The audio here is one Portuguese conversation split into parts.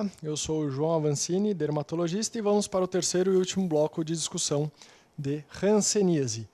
Olá, eu sou o João Avancini, dermatologista, e vamos para o terceiro e último bloco de discussão de hanseníase.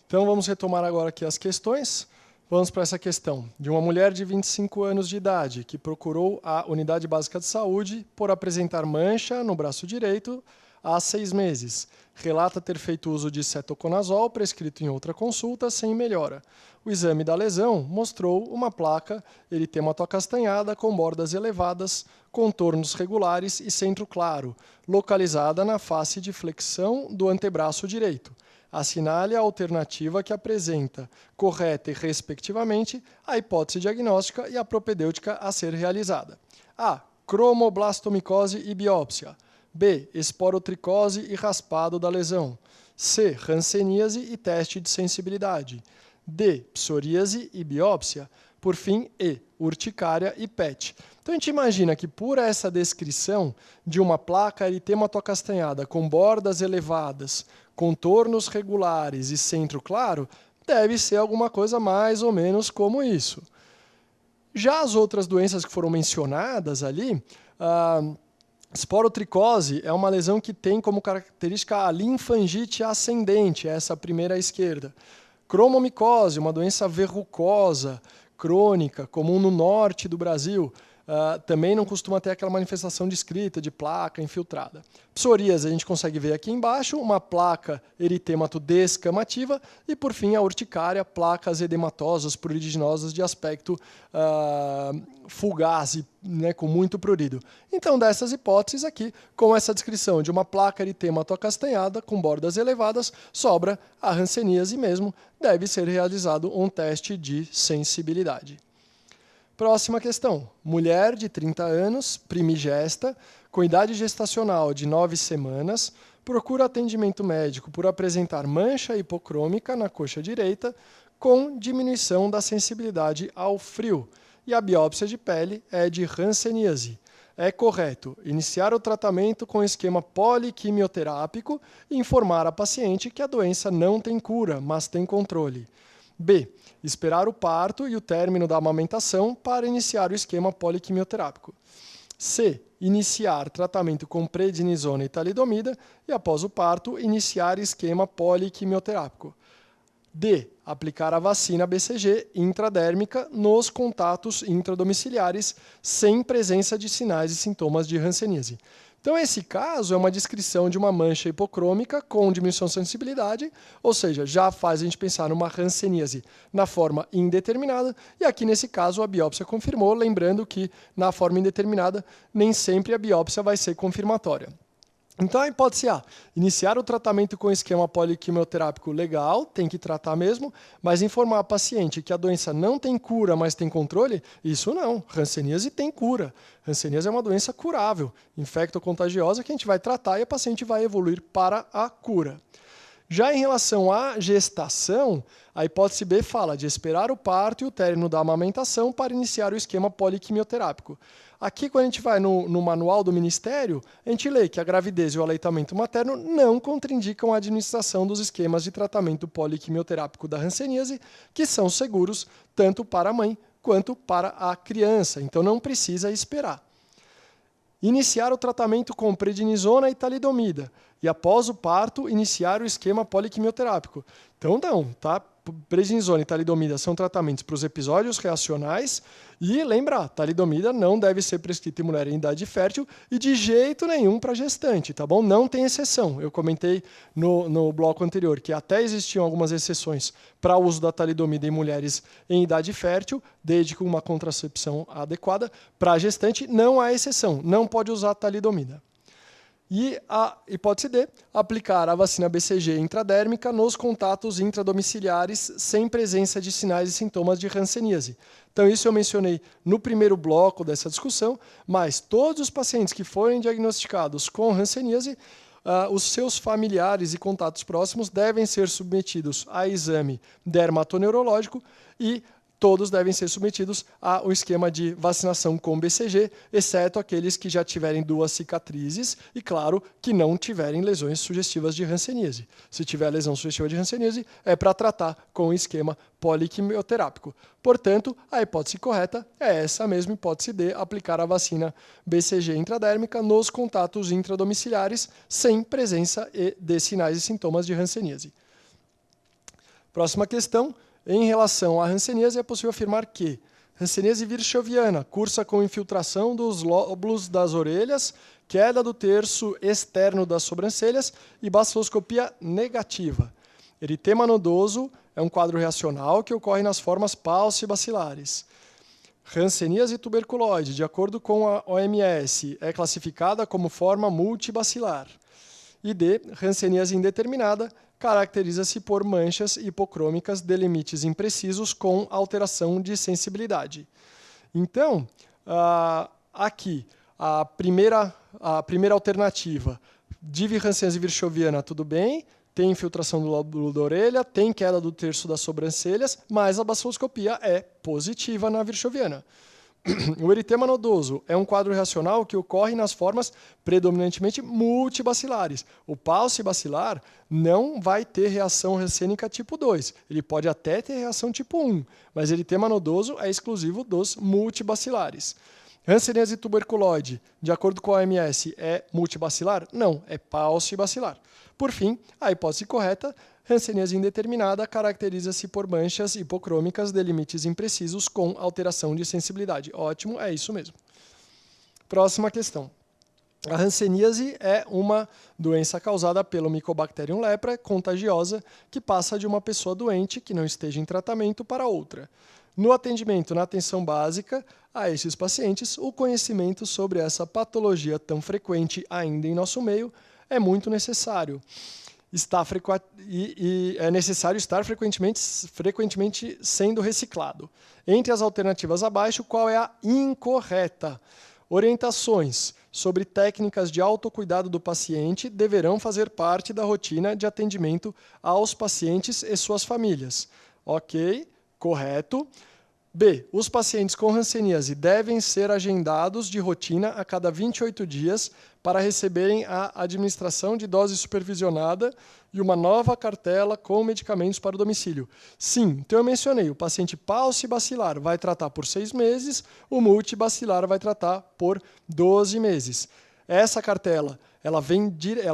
Então vamos retomar agora aqui as questões. Vamos para essa questão de uma mulher de 25 anos de idade que procurou a Unidade Básica de Saúde por apresentar mancha no braço direito há 6 meses. Relata ter feito uso de cetoconazol prescrito em outra consulta sem melhora. O exame da lesão mostrou uma placa eritema-acastanhada com bordas elevadas, contornos regulares e centro claro, localizada na face de flexão do antebraço direito. Assinale a alternativa que apresenta correta e, respectivamente, a hipótese diagnóstica e a propedêutica a ser realizada. A. Cromoblastomicose e biópsia. B. Esporotricose e raspado da lesão. C. Hanseníase e teste de sensibilidade. D. Psoríase e biópsia. Por fim, E. Urticária e PET. Então a gente imagina que por essa descrição de uma placa eritema-acastanhada com bordas elevadas, contornos regulares e centro claro, deve ser alguma coisa mais ou menos como isso. Já as outras doenças que foram mencionadas ali, esporotricose é uma lesão que tem como característica a linfangite ascendente, essa primeira à esquerda. Cromomicose, uma doença verrucosa, crônica, comum no norte do Brasil, também não costuma ter aquela manifestação descrita de placa infiltrada. Psoríase a gente consegue ver aqui embaixo, uma placa eritemato-descamativa e, por fim, a urticária, placas edematosas pruriginosas de aspecto fugaz, né, com muito prurido. Então, dessas hipóteses aqui, com essa descrição de uma placa eritemato-acastanhada com bordas elevadas, sobra a hanseníase mesmo, deve ser realizado um teste de sensibilidade. Próxima questão. Mulher de 30 anos, primigesta, com idade gestacional de 9 semanas, procura atendimento médico por apresentar mancha hipocrômica na coxa direita com diminuição da sensibilidade ao frio. E a biópsia de pele é de hanseníase. É correto iniciar o tratamento com esquema poliquimioterápico e informar a paciente que a doença não tem cura, mas tem controle. B. Esperar o parto e o término da amamentação para iniciar o esquema poliquimioterápico. C. Iniciar tratamento com prednisona e talidomida e, após o parto, iniciar esquema poliquimioterápico. D. Aplicar a vacina BCG intradérmica nos contatos intradomiciliares sem presença de sinais e sintomas de hanseníase. Então, esse caso é uma descrição de uma mancha hipocrômica com diminuição de sensibilidade, ou seja, já faz a gente pensar numa hanseníase na forma indeterminada, e aqui nesse caso a biópsia confirmou, lembrando que na forma indeterminada nem sempre a biópsia vai ser confirmatória. Então, a hipótese A, iniciar o tratamento com esquema poliquimioterápico legal, tem que tratar mesmo, mas informar a paciente que a doença não tem cura, mas tem controle, isso não. Hanseníase tem cura. Hanseníase é uma doença curável, infectocontagiosa, que a gente vai tratar e a paciente vai evoluir para a cura. Já em relação à gestação, a hipótese B fala de esperar o parto e o término da amamentação para iniciar o esquema poliquimioterápico. Aqui, quando a gente vai no manual do Ministério, a gente lê que a gravidez e o aleitamento materno não contraindicam a administração dos esquemas de tratamento poliquimioterápico da hanseníase, que são seguros tanto para a mãe quanto para a criança. Então, não precisa esperar. Iniciar o tratamento com prednisona e talidomida. E, após o parto, iniciar o esquema poliquimioterápico. Então, não, tá? Prednisona e talidomida são tratamentos para os episódios reacionais e, lembra, talidomida não deve ser prescrita em mulher em idade fértil e de jeito nenhum para gestante, tá bom? Não tem exceção. Eu comentei no bloco anterior que até existiam algumas exceções para o uso da talidomida em mulheres em idade fértil, desde com uma contracepção adequada. Para gestante, não há exceção, não pode usar talidomida. E a hipótese D, aplicar a vacina BCG intradérmica nos contatos intradomiciliares sem presença de sinais e sintomas de hanseníase. Então, isso eu mencionei no primeiro bloco dessa discussão, mas todos os pacientes que forem diagnosticados com hanseníase, os seus familiares e contatos próximos devem ser submetidos a exame dermatoneurológico e todos devem ser submetidos ao esquema de vacinação com BCG, exceto aqueles que já tiverem 2 cicatrizes e, claro, que não tiverem lesões sugestivas de hanseníase. Se tiver lesão sugestiva de hanseníase, é para tratar com o esquema poliquimioterápico. Portanto, a hipótese correta é essa mesma hipótese de aplicar a vacina BCG intradérmica nos contatos intradomiciliares sem presença de sinais e sintomas de hanseníase. Próxima questão. Em relação à hanseníase, é possível afirmar que hanseníase virchoviana cursa com infiltração dos lóbulos das orelhas, queda do terço externo das sobrancelhas e baciloscopia negativa. Eritema nodoso é um quadro reacional que ocorre nas formas paucibacilares. Hanseníase tuberculoide, de acordo com a OMS, é classificada como forma multibacilar. E D, hanseníase indeterminada, caracteriza-se por manchas hipocrômicas de limites imprecisos com alteração de sensibilidade. Então, aqui, a primeira alternativa, hanseníase virchoviana, tudo bem, tem infiltração do lóbulo da orelha, tem queda do terço das sobrancelhas, mas a baciloscopia é positiva na virchoviana. O eritema nodoso é um quadro reacional que ocorre nas formas predominantemente multibacilares. O paucibacilar não vai ter reação hansênica tipo 2. Ele pode até ter reação tipo 1, mas eritema nodoso é exclusivo dos multibacilares. Hanseníase tuberculoide, de acordo com a OMS, é multibacilar? Não, é paucibacilar. Por fim, a hipótese correta, hanseníase indeterminada, caracteriza-se por manchas hipocrômicas de limites imprecisos com alteração de sensibilidade. Ótimo, é isso mesmo. Próxima questão. A hanseníase é uma doença causada pelo Mycobacterium lepra, contagiosa, que passa de uma pessoa doente que não esteja em tratamento para outra. No atendimento na atenção básica a esses pacientes, o conhecimento sobre essa patologia tão frequente ainda em nosso meio é muito necessário. É necessário estar frequentemente sendo reciclado. Entre as alternativas abaixo, qual é a incorreta? Orientações sobre técnicas de autocuidado do paciente deverão fazer parte da rotina de atendimento aos pacientes e suas famílias. Ok, correto. B. Os pacientes com hanseníase devem ser agendados de rotina a cada 28 dias para receberem a administração de dose supervisionada e uma nova cartela com medicamentos para o domicílio. Sim, então eu mencionei, o paciente paucibacilar vai tratar por 6 meses, o multibacilar vai tratar por 12 meses. Essa cartela, ela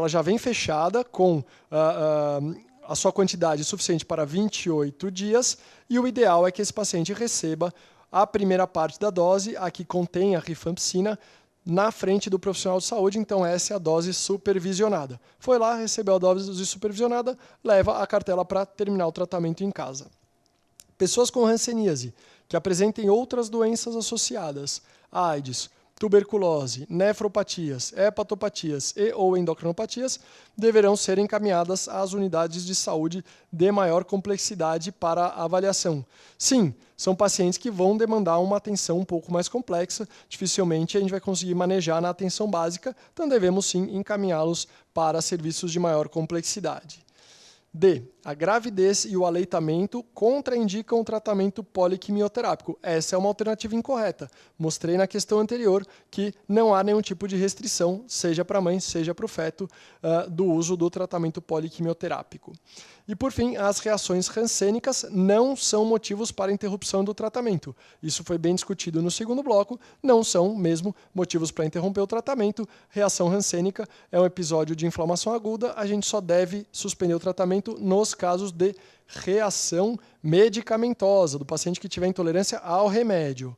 já vem fechada com a sua quantidade suficiente para 28 dias e o ideal é que esse paciente receba a primeira parte da dose, a que contém a rifampicina, na frente do profissional de saúde, então essa é a dose supervisionada. Foi lá, recebeu a dose supervisionada, leva a cartela para terminar o tratamento em casa. Pessoas com hanseníase que apresentem outras doenças associadas, AIDS, tuberculose, nefropatias, hepatopatias e ou endocrinopatias, deverão ser encaminhadas às unidades de saúde de maior complexidade para avaliação. Sim, são pacientes que vão demandar uma atenção um pouco mais complexa, dificilmente a gente vai conseguir manejar na atenção básica, então devemos sim encaminhá-los para serviços de maior complexidade. D. A gravidez e o aleitamento contraindicam o tratamento poliquimioterápico. Essa é uma alternativa incorreta. Mostrei na questão anterior que não há nenhum tipo de restrição, seja para a mãe, seja para o feto, do uso do tratamento poliquimioterápico. E, por fim, as reações hansênicas não são motivos para interrupção do tratamento. Isso foi bem discutido no segundo bloco, não são mesmo motivos para interromper o tratamento. Reação hansênica é um episódio de inflamação aguda, a gente só deve suspender o tratamento nos casos de reação medicamentosa, do paciente que tiver intolerância ao remédio.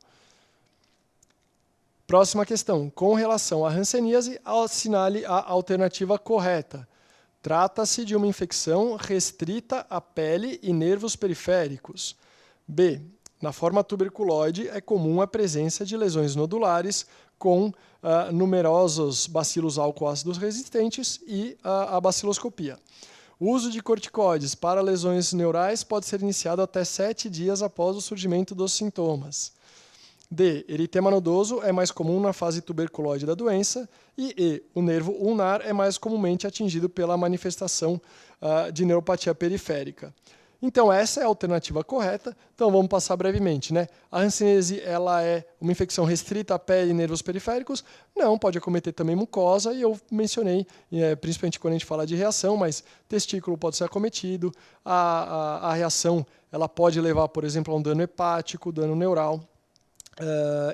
Próxima questão. Com relação à hanseníase, assinale a alternativa correta. Trata-se de uma infecção restrita à pele e nervos periféricos. B. Na forma tuberculoide, é comum a presença de lesões nodulares com numerosos bacilos álcool-ácidos resistentes e a baciloscopia. O uso de corticoides para lesões neurais pode ser iniciado até 7 dias após o surgimento dos sintomas. D. Eritema nodoso é mais comum na fase tuberculoide da doença. E o nervo ulnar é mais comumente atingido pela manifestação de neuropatia periférica. Então, essa é a alternativa correta. Então, vamos passar brevemente, né? A hanseníase, ela é uma infecção restrita à pele e nervos periféricos? Não, pode acometer também mucosa, e eu mencionei, principalmente quando a gente fala de reação, mas testículo pode ser acometido. A reação, ela pode levar, por exemplo, a um dano hepático, dano neural.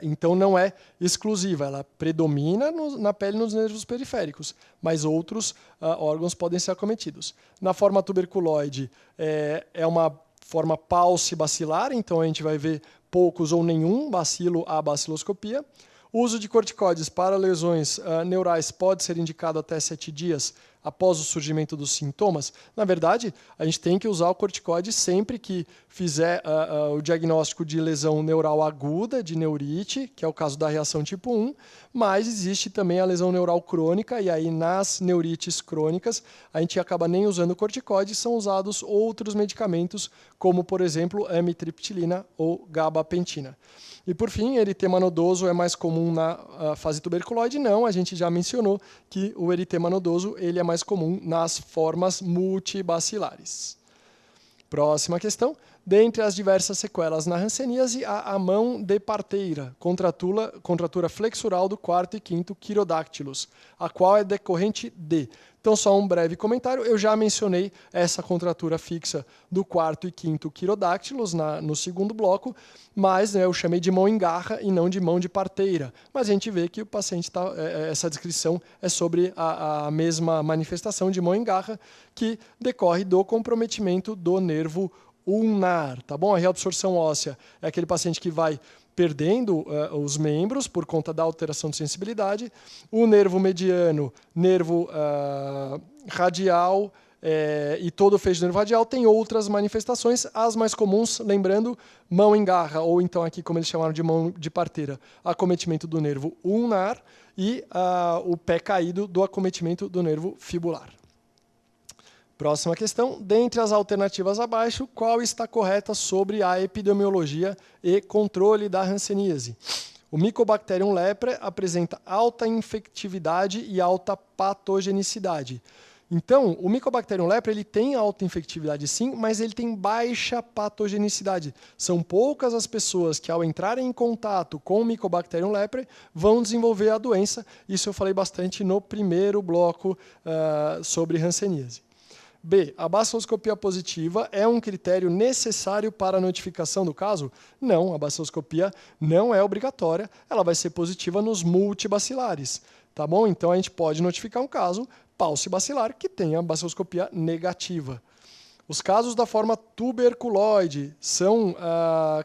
Então não é exclusiva, ela predomina na pele e nos nervos periféricos, mas outros órgãos podem ser acometidos. Na forma tuberculoide, é uma forma paucibacilar, então a gente vai ver poucos ou nenhum bacilo à baciloscopia. O uso de corticoides para lesões neurais pode ser indicado até 7 dias após o surgimento dos sintomas. Na verdade, a gente tem que usar o corticoide sempre que fizer o diagnóstico de lesão neural aguda, de neurite, que é o caso da reação tipo 1, mas existe também a lesão neural crônica, e aí nas neurites crônicas a gente acaba nem usando corticoide, são usados outros medicamentos, como por exemplo amitriptilina ou gabapentina. E por fim, eritema nodoso é mais comum na fase tuberculoide? Não, a gente já mencionou que o eritema nodoso ele é mais comum nas formas multibacilares. Próxima questão. Dentre as diversas sequelas na hanseníase, há a mão de parteira, contratura flexural do quarto e quinto quirodáctilos, a qual é decorrente de... Então, só um breve comentário. Eu já mencionei essa contratura fixa do quarto e quinto quirodáctilos no segundo bloco, mas eu chamei de mão em garra e não de mão de parteira. Mas a gente vê que o paciente essa descrição é sobre a mesma manifestação de mão em garra que decorre do comprometimento do nervo ulnar, tá bom? A reabsorção óssea é aquele paciente que vai perdendo os membros por conta da alteração de sensibilidade. O nervo mediano, nervo radial e todo o feixe do nervo radial tem outras manifestações, as mais comuns, lembrando, mão em garra, ou então aqui como eles chamaram de mão de parteira, acometimento do nervo ulnar e o pé caído do acometimento do nervo fibular. Próxima questão. Dentre as alternativas abaixo, qual está correta sobre a epidemiologia e controle da hanseníase? O Mycobacterium leprae apresenta alta infectividade e alta patogenicidade. Então, o Mycobacterium leprae ele tem alta infectividade sim, mas ele tem baixa patogenicidade. São poucas as pessoas que, ao entrarem em contato com o Mycobacterium leprae, vão desenvolver a doença. Isso eu falei bastante no primeiro bloco sobre hanseníase. B. A baciloscopia positiva é um critério necessário para a notificação do caso? Não, a baciloscopia não é obrigatória, ela vai ser positiva nos multibacilares, tá bom? Então a gente pode notificar um caso paucibacilar que tenha baciloscopia negativa. Os casos da forma tuberculoide são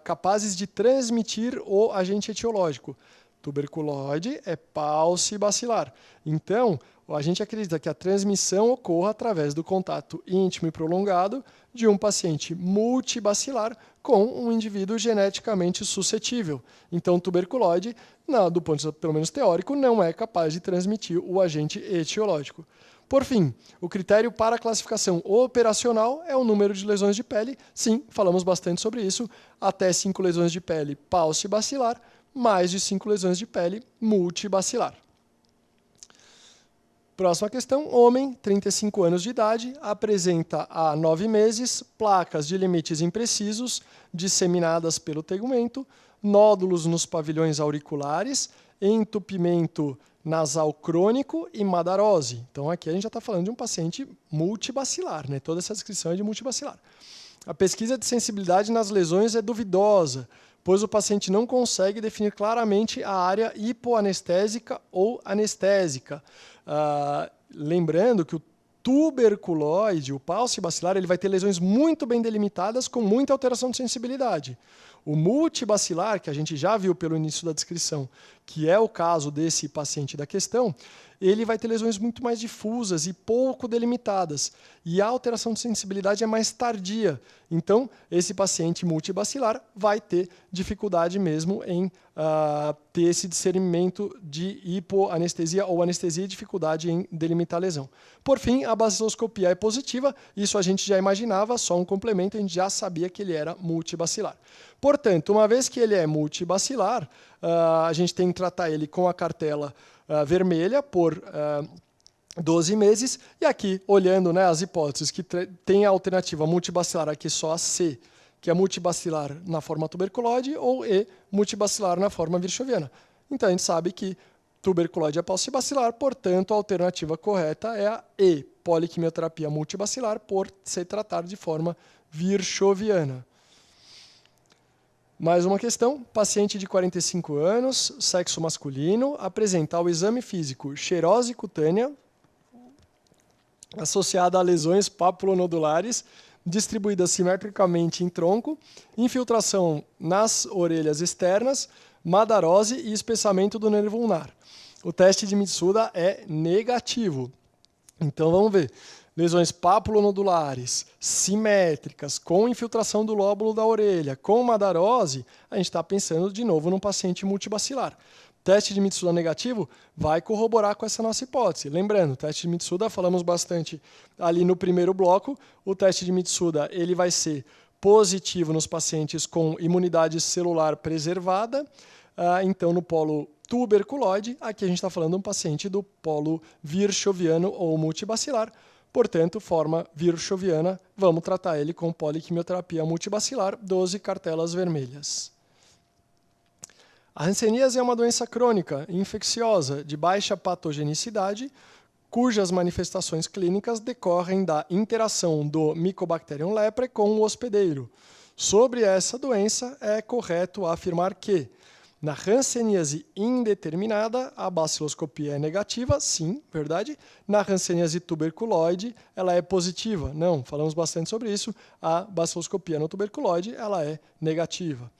capazes de transmitir o agente etiológico. Tuberculoide é paucibacilar. Então, a gente acredita que a transmissão ocorra através do contato íntimo e prolongado de um paciente multibacilar com um indivíduo geneticamente suscetível. Então, tuberculoide, do ponto de vista pelo menos teórico, não é capaz de transmitir o agente etiológico. Por fim, o critério para a classificação operacional é o número de lesões de pele. Sim, falamos bastante sobre isso. Até 5 lesões de pele paucibacilar, mais de 5 lesões de pele multibacilar. Próxima questão. Homem, 35 anos de idade, apresenta há 9 meses placas de limites imprecisos disseminadas pelo tegumento, nódulos nos pavilhões auriculares, entupimento nasal crônico e madarose. Então aqui a gente já está falando de um paciente multibacilar, né? Toda essa descrição é de multibacilar. A pesquisa de sensibilidade nas lesões é duvidosa, pois o paciente não consegue definir claramente a área hipoanestésica ou anestésica. Lembrando que o tuberculoide, o paucibacilar, ele vai ter lesões muito bem delimitadas com muita alteração de sensibilidade. O multibacilar, que a gente já viu pelo início da descrição, que é o caso desse paciente da questão, ele vai ter lesões muito mais difusas e pouco delimitadas. E a alteração de sensibilidade é mais tardia. Então, esse paciente multibacilar vai ter dificuldade mesmo em ter esse discernimento de hipoanestesia ou anestesia e dificuldade em delimitar a lesão. Por fim, a baciloscopia é positiva. Isso a gente já imaginava, só um complemento, a gente já sabia que ele era multibacilar. Portanto, uma vez que ele é multibacilar, a gente tem que tratar ele com a cartela vermelha por 12 meses. E aqui, olhando, né, as hipóteses que tem a alternativa multibacilar aqui só a C, que é multibacilar na forma tuberculose, ou E, multibacilar na forma virchoviana. Então, a gente sabe que tuberculose é paucibacilar, portanto, a alternativa correta é a E, poliquimioterapia multibacilar, por se tratar de forma virchoviana. Mais uma questão. Paciente de 45 anos, sexo masculino, apresenta ao exame físico xerose cutânea associada a lesões papulonodulares distribuídas simetricamente em tronco, infiltração nas orelhas externas, madarose e espessamento do nervo ulnar. O teste de Mitsuda é negativo. Então vamos ver. Lesões papulonodulares, simétricas, com infiltração do lóbulo da orelha, com madarose, a gente está pensando de novo num paciente multibacilar. Teste de Mitsuda negativo vai corroborar com essa nossa hipótese. Lembrando, o teste de Mitsuda, falamos bastante ali no primeiro bloco, o teste de Mitsuda ele vai ser positivo nos pacientes com imunidade celular preservada, então no polo tuberculoide, aqui a gente está falando de um paciente do polo virchoviano ou multibacilar, portanto, forma virchoviana, vamos tratar ele com poliquimioterapia multibacilar, 12 cartelas vermelhas. A hanseníase é uma doença crônica, infecciosa, de baixa patogenicidade, cujas manifestações clínicas decorrem da interação do Mycobacterium leprae com o hospedeiro. Sobre essa doença, é correto afirmar que, na hanseníase indeterminada, a baciloscopia é negativa, sim, verdade. Na hanseníase tuberculoide, ela é positiva. Não, falamos bastante sobre isso. A baciloscopia no tuberculoide, ela é negativa.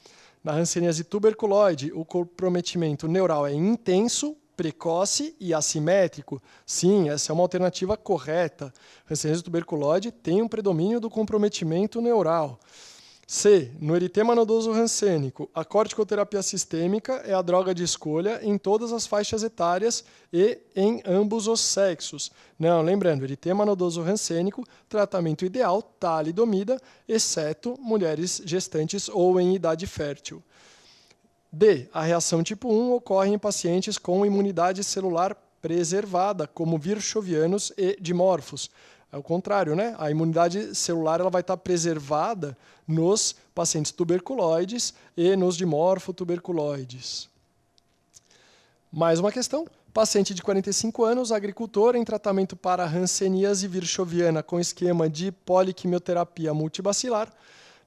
Na hanseníase tuberculoide, o comprometimento neural é intenso, precoce e assimétrico. Sim, essa é uma alternativa correta. Hanseníase tuberculoide tem um predomínio do comprometimento neural. C. No eritema nodoso rancênico, a corticoterapia sistêmica é a droga de escolha em todas as faixas etárias e em ambos os sexos. Não, lembrando, eritema nodoso rancênico, tratamento ideal, talidomida, exceto mulheres gestantes ou em idade fértil. D. A reação tipo 1 ocorre em pacientes com imunidade celular preservada, como virchovianos e dimorfos. É o contrário, né? A imunidade celular ela vai estar preservada nos pacientes tuberculoides e nos dimorfotuberculoides. Mais uma questão. Paciente de 45 anos, agricultor, em tratamento para hanseníase virchoviana com esquema de poliquimioterapia multibacilar.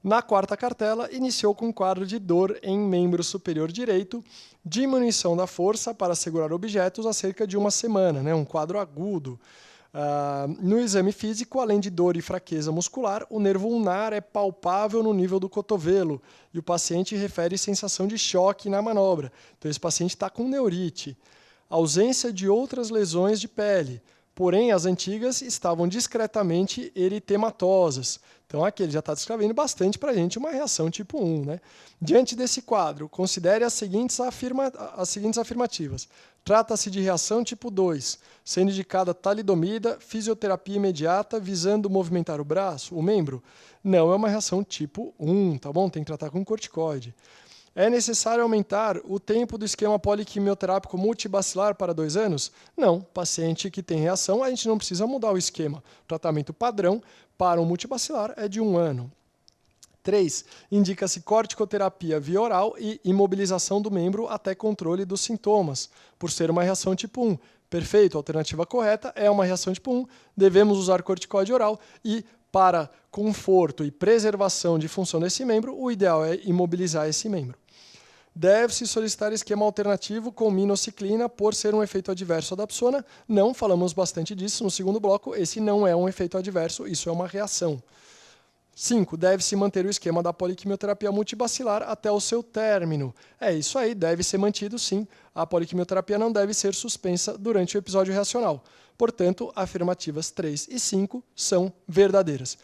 Na quarta cartela, iniciou com um quadro de dor em membro superior direito, diminuição da força para segurar objetos há cerca de uma semana, né? Um quadro agudo. No exame físico, além de dor e fraqueza muscular, o nervo ulnar é palpável no nível do cotovelo e o paciente refere sensação de choque na manobra. Então, esse paciente está com neurite. Ausência de outras lesões de pele, porém as antigas estavam discretamente eritematosas. Então, aqui ele já está descrevendo bastante para a gente uma reação tipo 1. Né? Diante desse quadro, considere as seguintes afirmativas. Trata-se de reação tipo 2, sendo indicada talidomida, fisioterapia imediata, visando movimentar o braço, o membro? Não é uma reação tipo 1, tá bom? Tem que tratar com corticoide. É necessário aumentar o tempo do esquema poliquimioterápico multibacilar para 2 anos? Não. Paciente que tem reação, a gente não precisa mudar o esquema. O tratamento padrão para um multibacilar é de 1 ano. 3. Indica-se corticoterapia via oral e imobilização do membro até controle dos sintomas, por ser uma reação tipo 1. Perfeito, a alternativa correta é uma reação tipo 1. Devemos usar corticoide oral e, para conforto e preservação de função desse membro, o ideal é imobilizar esse membro. Deve-se solicitar esquema alternativo com minociclina por ser um efeito adverso da Dapsona. Não, falamos bastante disso no segundo bloco. Esse não é um efeito adverso, isso é uma reação. 5. Deve-se manter o esquema da poliquimioterapia multibacilar até o seu término. É isso aí, deve ser mantido sim. A poliquimioterapia não deve ser suspensa durante o episódio reacional. Portanto, afirmativas 3 e 5 são verdadeiras.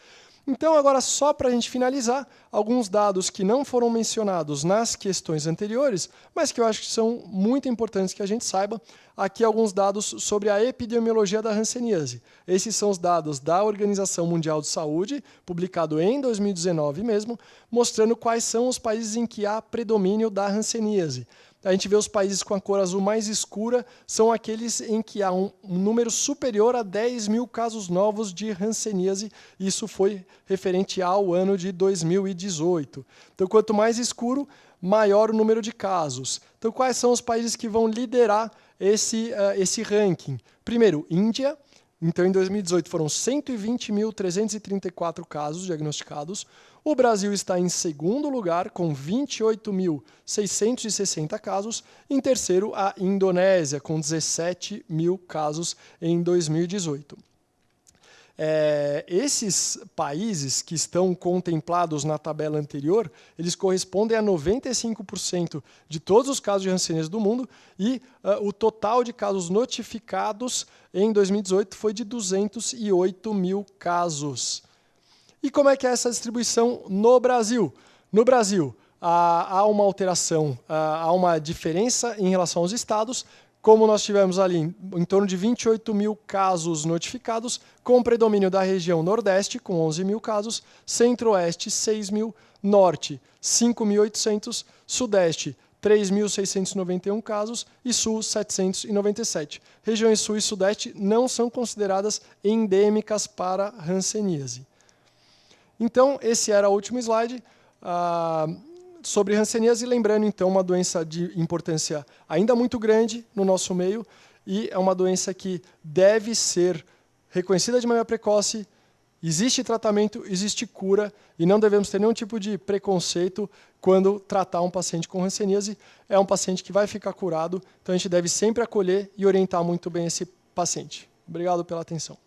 Então, agora, só para a gente finalizar, alguns dados que não foram mencionados nas questões anteriores, mas que eu acho que são muito importantes que a gente saiba. Aqui alguns dados sobre a epidemiologia da hanseníase. Esses são os dados da Organização Mundial de Saúde, publicado em 2019 mesmo, mostrando quais são os países em que há predomínio da hanseníase. a gente vê os países com a cor azul mais escura, são aqueles em que há um número superior a 10 mil casos novos de hanseníase. Isso foi referente ao ano de 2018. Então, quanto mais escuro, maior o número de casos. Então, quais são os países que vão liderar esse ranking? Primeiro, Índia. Então, em 2018, foram 120.334 casos diagnosticados. O Brasil está em segundo lugar, com 28.660 casos. Em terceiro, a Indonésia, com 17 mil casos em 2018. Esses países que estão contemplados na tabela anterior, eles correspondem a 95% de todos os casos de hanseníase do mundo e o total de casos notificados em 2018 foi de 208 mil casos. E como é que é essa distribuição no Brasil? No Brasil, há uma alteração, há uma diferença em relação aos estados. Como nós tivemos ali em torno de 28 mil casos notificados, com predomínio da região Nordeste, com 11 mil casos, Centro-Oeste, 6 mil, Norte, 5.800, Sudeste, 3.691 casos e Sul, 797. Regiões Sul e Sudeste não são consideradas endêmicas para hanseníase. Então, esse era o último slide. Sobre hanseníase, lembrando então uma doença de importância ainda muito grande no nosso meio e é uma doença que deve ser reconhecida de maneira precoce, existe tratamento, existe cura e não devemos ter nenhum tipo de preconceito quando tratar um paciente com hanseníase. É um paciente que vai ficar curado, então a gente deve sempre acolher e orientar muito bem esse paciente. Obrigado pela atenção.